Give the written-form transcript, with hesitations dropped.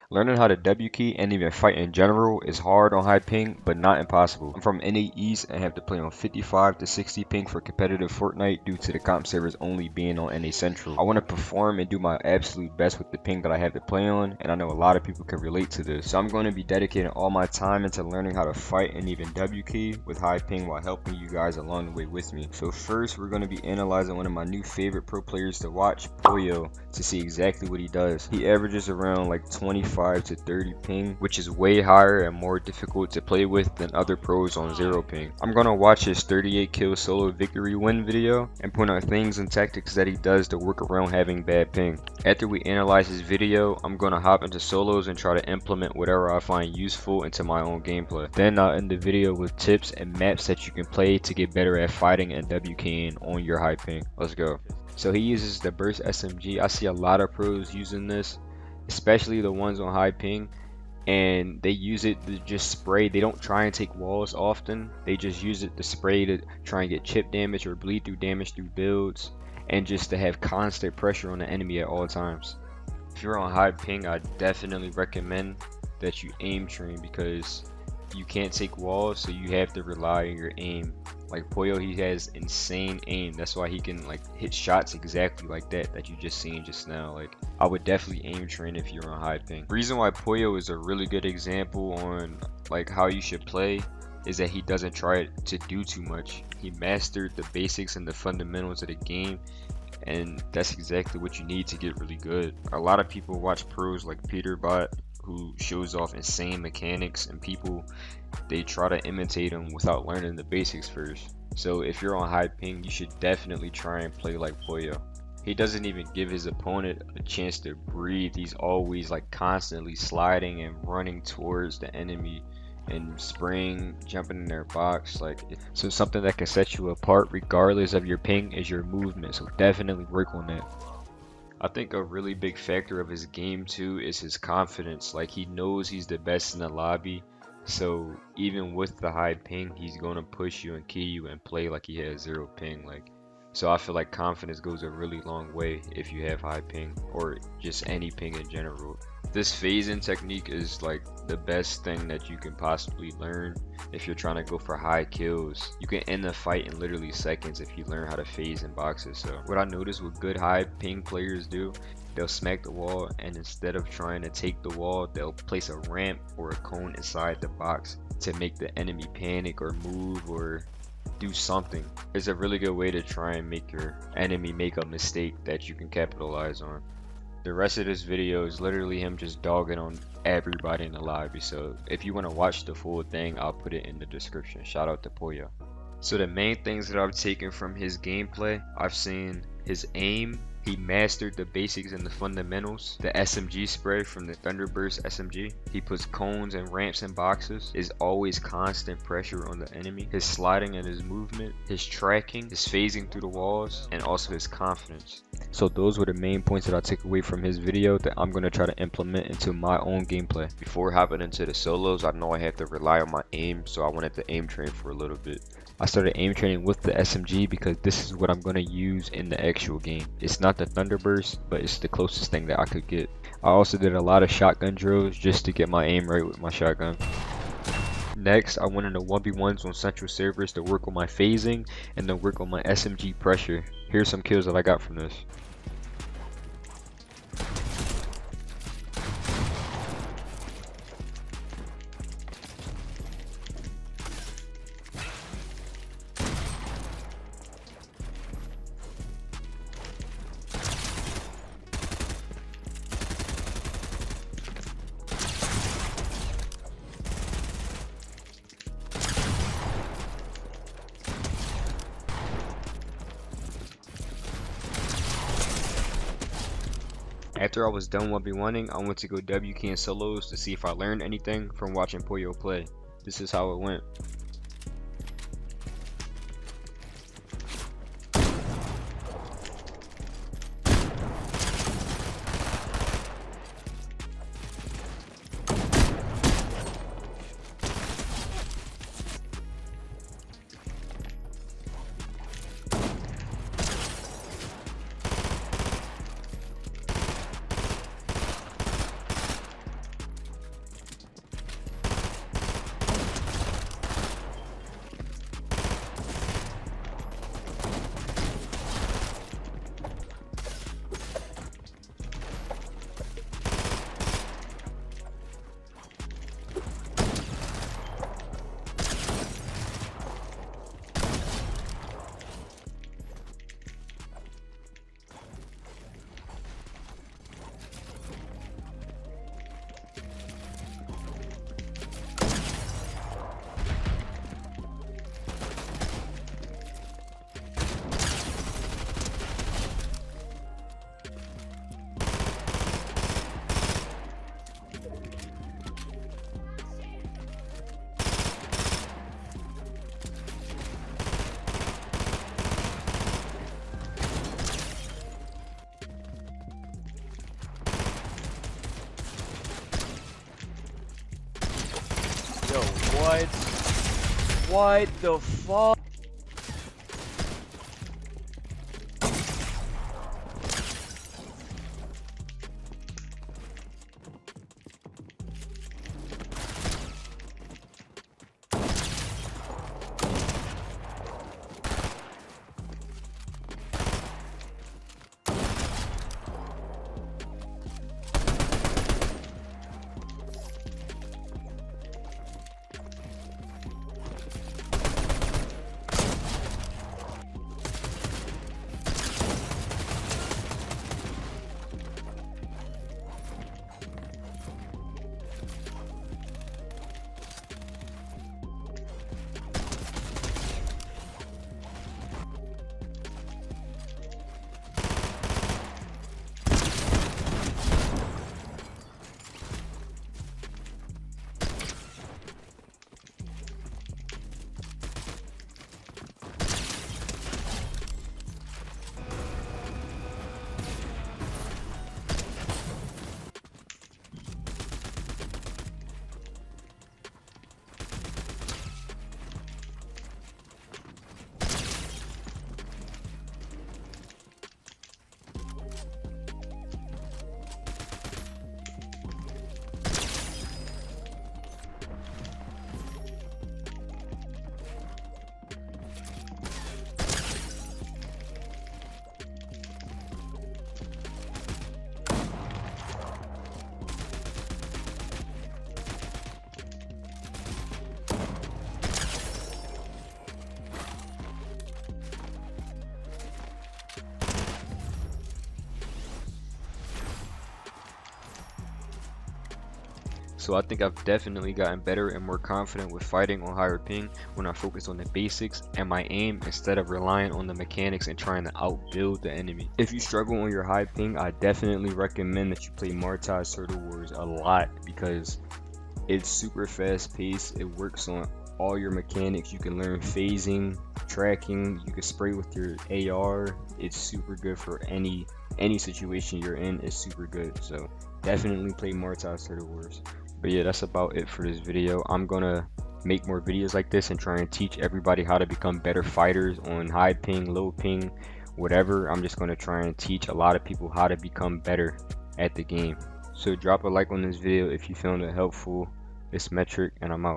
Learning how to W key and even fight in general is hard on high ping, but not impossible. I'm from NA East and have to play on 55 to 60 ping for competitive Fortnite due to the comp servers only being on NA Central. I want to perform and do my absolute best with the ping that I have to play on, and I know a lot of people can relate to this. So I'm going to be dedicating all my time into learning how to fight and even W key with high ping while helping you guys along the way with me. So first, we're going to be analyzing one of my new favorite pro players to watch, Poyo, to see exactly what he does. He averages around like 25 to 30 ping, which is way higher and more difficult to play with than other pros on 0 ping. I'm gonna watch his 38 kill solo victory win video and point out things and tactics that he does to work around having bad ping. After we analyze his video, I'm gonna hop into solos and try to implement whatever I find useful into my own gameplay. Then I'll end the video with tips and maps that you can play to get better at fighting and WKing on your high ping. Let's go. So he uses the Burst SMG. I see a lot of pros using this, especially the ones on high ping, and they use it to just spray. They don't try and take walls often. They just use it to spray to try and get chip damage or bleed through damage through builds, and just to have constant pressure on the enemy at all times. If you're on high ping, I definitely recommend that you aim train, because you can't take walls, so you have to rely on your aim. Like Poyo, he has insane aim. That's why he can like hit shots exactly like that you just seen just now. Like, I would definitely aim train if you're on high ping. The reason why Poyo is a really good example on like how you should play is that he doesn't try to do too much. He mastered the basics and the fundamentals of the game, and that's exactly what you need to get really good. A lot of people watch pros like Peterbot, who shows off insane mechanics, and people, they try to imitate him without learning the basics first. So if you're on high ping, you should definitely try and play like Poyo. He doesn't even give his opponent a chance to breathe. He's always like constantly sliding and running towards the enemy and spraying, jumping in their box. Like, so something that can set you apart regardless of your ping is your movement. So definitely work on that. I think a really big factor of his game too is his confidence. Like, he knows he's the best in the lobby, so even with the high ping, he's gonna push you and key you and play like he has 0 ping. Like, so I feel like confidence goes a really long way if you have high ping, or just any ping in general. This phasing technique is like the best thing that you can possibly learn if you're trying to go for high kills. You can end the fight in literally seconds if you learn how to phase in boxes. So what I noticed what good high ping players do, they'll smack the wall, and instead of trying to take the wall, they'll place a ramp or a cone inside the box to make the enemy panic or move or do something. It's a really good way to try and make your enemy make a mistake that you can capitalize on. The rest of this video is literally him just dogging on everybody in the lobby. So if you want to watch the full thing, I'll put it in the description. Shout out to Poyo. So the main things that I've taken from his gameplay, I've seen his aim. He mastered the basics and the fundamentals. The SMG spray from the Thunderburst SMG. He puts cones and ramps in boxes. Is always constant pressure on the enemy. His sliding and his movement. His tracking. His phasing through the walls. And also his confidence. So those were the main points that I took away from his video that I'm going to try to implement into my own gameplay. Before hopping into the solos, I know I have to rely on my aim, so I wanted to aim train for a little bit. I started aim training with the SMG because this is what I'm going to use in the actual game. It's not the Thunderburst, but it's the closest thing that I could get. I also did a lot of shotgun drills just to get my aim right with my shotgun. Next, I went into 1v1s on central servers to work on my phasing and then work on my SMG pressure. Here's some kills that I got from this. After I was done 1v1ing, I went to go WK in solos to see if I learned anything from watching Poyo play. This is how it went. Yo, what? What the fuck? So I think I've definitely gotten better and more confident with fighting on higher ping when I focus on the basics and my aim instead of relying on the mechanics and trying to outbuild the enemy. If you struggle on your high ping, I definitely recommend that you play Martaz Turtle Wars a lot because it's super fast paced. It works on all your mechanics. You can learn phasing, tracking, you can spray with your AR. It's super good for any situation you're in. It's super good. So definitely play Martaz Turtle Wars. But yeah, that's about it for this video. I'm gonna make more videos like this and try and teach everybody how to become better fighters on high ping, low ping, whatever. I'm just gonna try and teach a lot of people how to become better at the game. So drop a like on this video if you found it helpful. It's Metric and I'm out.